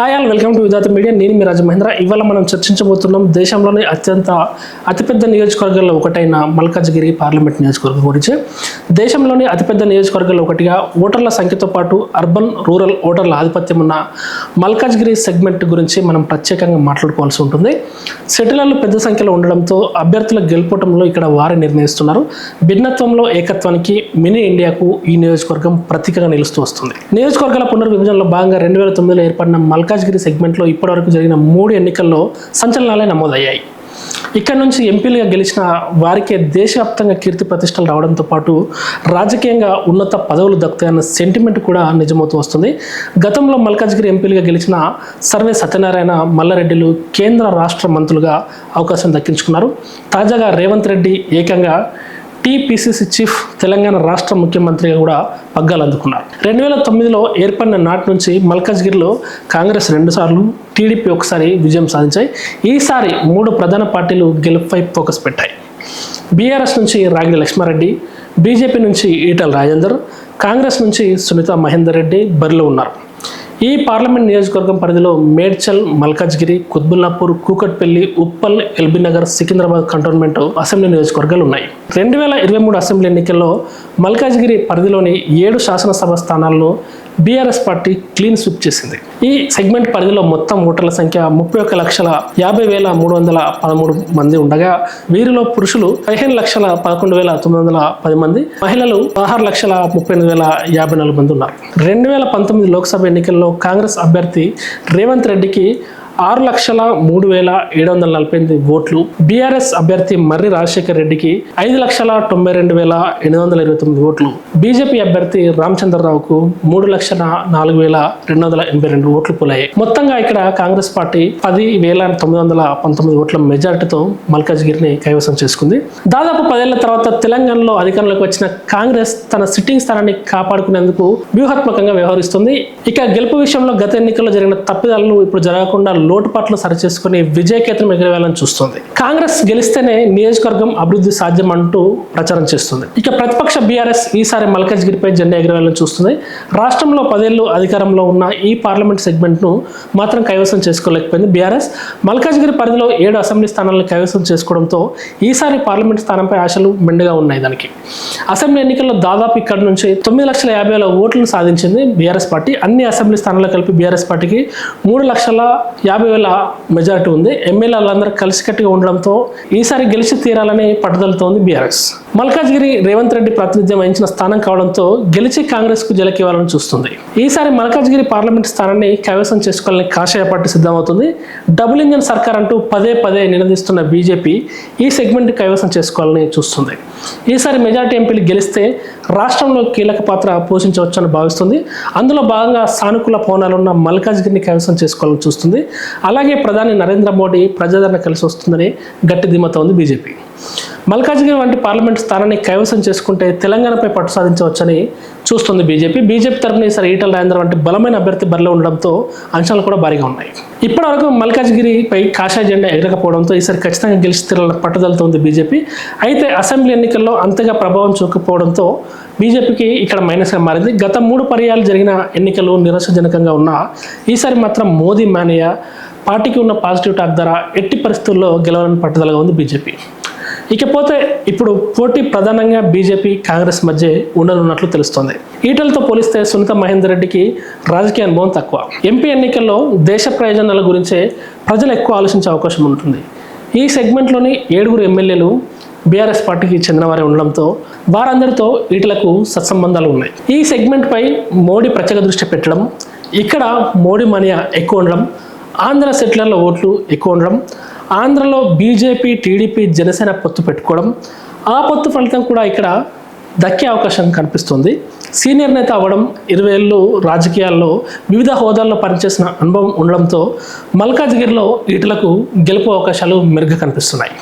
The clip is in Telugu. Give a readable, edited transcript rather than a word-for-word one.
Hi all welcome to Vidhatha media. నేను మీ రాజు మహేంద్ర. ఇవాళ మనం చర్చించబోతున్నాం దేశంలోని అతిపెద్ద నియోజకవర్గాల్లో ఒకటైన మల్కాజ్గిరి పార్లమెంట్ నియోజకవర్గం గురించి. దేశంలోని అతిపెద్ద నియోజకవర్గాల్లో ఒకటిగా ఓటర్ల సంఖ్యతో పాటు అర్బన్ రూరల్ ఓటర్ల ఆధిపత్యం ఉన్న మల్కాజ్గిరి సెగ్మెంట్ గురించి మనం ప్రత్యేకంగా మాట్లాడుకోవాల్సి ఉంటుంది. సెటిలర్లు పెద్ద సంఖ్యలో ఉండడంతో అభ్యర్థుల గెలుపోవడంలో ఇక్కడ వారే నిర్ణయిస్తున్నారు. భిన్నత్వంలో ఏకత్వానికి మినీ ఇండియాకు ఈ నియోజకవర్గం ప్రతీకగా నిలుస్తూ వస్తుంది. నియోజకవర్గాల పునర్విభజనలో భాగంగా 2009లో ఏర్పడిన మల్కాజ్గిరి సెగ్మెంట్లో ఇప్పటివరకు జరిగిన 3 ఎన్నికల్లో సంచలనాలే నమోదయ్యాయి. ఇక్కడ నుంచి ఎంపీలుగా గెలిచిన వారికే దేశవ్యాప్తంగా కీర్తి ప్రతిష్టలు రావడంతో పాటు రాజకీయంగా ఉన్నత పదవులు దక్కుతాయన్న సెంటిమెంట్ కూడా నిజమవుతూ వస్తుంది. గతంలో మల్కాజ్గిరి ఎంపీలుగా గెలిచిన సర్వే సత్యనారాయణ, మల్లారెడ్డిలు కేంద్ర రాష్ట్ర మంత్రులుగా అవకాశం దక్కించుకున్నారు. తాజాగా రేవంత్ రెడ్డి ఏకంగా టీపీసీసీ చీఫ్, తెలంగాణ రాష్ట్ర ముఖ్యమంత్రిగా కూడా పగ్గాలు అందుకున్నారు. 2009లో ఏర్పడిన నాటి నుంచి మల్కాజ్గిరిలో కాంగ్రెస్ 2 సార్లు, టీడీపీ 1 సారి విజయం సాధించాయి. ఈసారి 3 ప్రధాన పార్టీలు గెలుపుపై ఫోకస్ పెట్టాయి. బీఆర్ఎస్ నుంచి రాగిడి లక్ష్మారెడ్డి, బీజేపీ నుంచి ఈటల రాజేందర్, కాంగ్రెస్ నుంచి సునీత మహేందర్ రెడ్డి బరిలో ఉన్నారు. ఈ పార్లమెంట్ నియోజకవర్గం పరిధిలో మేడ్చల్, మల్కాజ్గిరి, కుత్బుల్లాపూర్, కూకట్పల్లి, ఉప్పల్, ఎల్బీనగర్, సికింద్రాబాద్ కంటోన్మెంట్ అసెంబ్లీ నియోజకవర్గాలు ఉన్నాయి. 2023 అసెంబ్లీ ఎన్నికల్లో మల్కాజ్గిరి పరిధిలోని 7 శాసనసభ స్థానాలను బీఆర్ఎస్ పార్టీ క్లీన్ స్వీప్ చేసింది. ఈ సెగ్మెంట్ పరిధిలో మొత్తం ఓటర్ల సంఖ్య 31,50,313 మంది ఉండగా వీరిలో పురుషులు 15,11,910 మంది, మహిళలు 16,38,054 మంది ఉన్నారు. 2019 లోక్సభ ఎన్నికల్లో కాంగ్రెస్ అభ్యర్థి రేవంత్ రెడ్డికి 6,03,748 ఓట్లు, బీఆర్ఎస్ అభ్యర్థి మర్రి రాజశేఖర్ రెడ్డికి 5,92,829 ఓట్లు, బీజేపీ అభ్యర్థి రామచంద్రరావుకు 3,04,282 ఓట్లు పోలయ్యాయి. మొత్తంగా ఇక్కడ కాంగ్రెస్ పార్టీ 10,919 ఓట్ల మెజార్టీతో మల్కాజ్గిరిని కైవసం చేసుకుంది. దాదాపు 10 ఏళ్ల తర్వాత తెలంగాణలో అధికారంలోకి వచ్చిన కాంగ్రెస్ తన సిట్టింగ్ స్థానాన్ని కాపాడుకునేందుకు వ్యూహాత్మకంగా వ్యవహరిస్తుంది. ఇక గెలుపు విషయంలో గత ఎన్నికల్లో జరిగిన తప్పిదాలను ఇప్పుడు జరగకుండా లోటుపాట్లు సరిచేసుకుని విజయకేతనం ఎగరవేయాలని చూస్తుంది. కాంగ్రెస్ గెలిస్తేనే నియోజకవర్గం అభివృద్ధి సాధ్యం అంటూ ప్రచారం చేస్తుంది. ఇక ప్రతిపక్ష బీఆర్ఎస్ ఈసారి మల్కాజ్గిరిపై జెండా ఎగరవేయాలని చూస్తుంది. రాష్ట్రంలో 10 ఏళ్లు అధికారంలో ఉన్న ఈ పార్లమెంట్ సెగ్మెంట్ ను మాత్రం కైవసం చేసుకోలేకపోయింది బీఆర్ఎస్. మల్కాజ్గిరి పరిధిలో 7 అసెంబ్లీ స్థానాలను కైవసం చేసుకోవడంతో ఈసారి పార్లమెంట్ స్థానంపై ఆశలు మెండుగా ఉన్నాయి. దానికి అసెంబ్లీ ఎన్నికల్లో దాదాపు ఇక్కడ నుంచి 9,50,000 ఓట్లను సాధించింది బీఆర్ఎస్ పార్టీ. అన్ని అసెంబ్లీ స్థానాల్లో కలిపి బీఆర్ఎస్ పార్టీకి 3,50,000 మెజారిటీ ఉంది. ఎమ్మెల్యేలందరూ కలిసికట్టుగా ఉండడంతో ఈసారి గెలిచి తీరాలని పట్టుదలతో ఉంది బీఆర్ఎస్. మల్కాజ్గిరి రేవంత్ రెడ్డి ప్రాతినిధ్యం వహించిన స్థానం కావడంతో గెలిచి కాంగ్రెస్ కు జలకివ్వాలని చూస్తుంది. ఈసారి మల్కాజ్గిరి పార్లమెంట్ స్థానాన్ని కైవసం చేసుకోవాలని కాషాయ పార్టీ సిద్ధమవుతుంది. డబుల్ ఇంజన్ సర్కార్ అంటూ పదే నినదిస్తున్న బీజేపీ ఈ సెగ్మెంట్ కైవసం చేసుకోవాలని చూస్తుంది. ఈసారి మెజారిటీ ఎంపీలు గెలిస్తే రాష్ట్రంలో కీలక పాత్ర పోషించవచ్చని భావిస్తుంది. అందులో భాగంగా సానుకూల పవనాలున్న మల్కాజ్గిరిని కైవసం చేసుకోవాలని చూస్తుంది. అలాగే ప్రధాని నరేంద్ర మోడీ ప్రజాదరణ కలిసి వస్తుందని గట్టి ధీమాతో ఉంది బీజేపీ. మల్కాజ్గిరి వంటి పార్లమెంట్ స్థానాన్ని కైవసం చేసుకుంటే తెలంగాణపై పట్టు సాధించవచ్చని చూస్తుంది బీజేపీ. బీజేపీ తరఫున ఈసారి ఈటల రాజేందర్ వంటి బలమైన అభ్యర్థి బరిలో ఉండడంతో అంచనాలు కూడా భారీగా ఉన్నాయి. ఇప్పటివరకు మల్కాజ్గిరిపై కాషాయ జెండా ఎగరకపోవడంతో ఈసారి ఖచ్చితంగా గెలిచి తీరాలని పట్టుదలతో ఉంది బీజేపీ. అయితే అసెంబ్లీ ఎన్నికల్లో అంతగా ప్రభావం చూపకపోవడంతో బీజేపీకి ఇక్కడ మైనస్గా మారింది. గత 3 పర్యాలు జరిగిన ఎన్నికలు నిరాశజనకంగా ఉన్నా ఈసారి మాత్రం మోదీ మానియా పార్టీకి ఉన్న పాజిటివ్ టాక్ ద్వారా ఎట్టి పరిస్థితుల్లో గెలవాలని పట్టుదలగా ఉంది బీజేపీ. ఇకపోతే ఇప్పుడు పోటీ ప్రధానంగా బీజేపీ కాంగ్రెస్ మధ్య ఉండనున్నట్లు తెలుస్తోంది. ఈటలతో పోలిస్తే సునీత మహేందర్ రెడ్డికి రాజకీయ అనుభవం తక్కువ. ఎంపీ ఎన్నికల్లో దేశ ప్రయోజనాల గురించే ప్రజలు ఎక్కువ ఆలోచించే అవకాశం ఉంటుంది. ఈ సెగ్మెంట్లోని 7 ఎమ్మెల్యేలు బీఆర్ఎస్ పార్టీకి చెందిన వారే ఉండడంతో వారందరితో ఈటలకు సత్సంబంధాలు ఉన్నాయి. ఈ సెగ్మెంట్పై మోడీ ప్రత్యేక దృష్టి పెట్టడం, ఇక్కడ మోడీ మానియా ఎక్కువ ఉండడం, ఆంధ్ర సెటిలర్ల ఓట్లు ఎక్కువ ఉండడం, ఆంధ్రలో బీజేపీ, టీడీపీ, జనసేన పొత్తు పెట్టుకోవడం, ఆ పొత్తు ఫలితం కూడా ఇక్కడ దక్కే అవకాశం కనిపిస్తుంది. సీనియర్ నేత అవ్వడం, 20 ఏళ్ళు రాజకీయాల్లో వివిధ హోదాల్లో పనిచేసిన అనుభవం ఉండడంతో మల్కాజ్గిరిలో ఈటలకు గెలుపు అవకాశాలు మెరుగ్గా కనిపిస్తున్నాయి.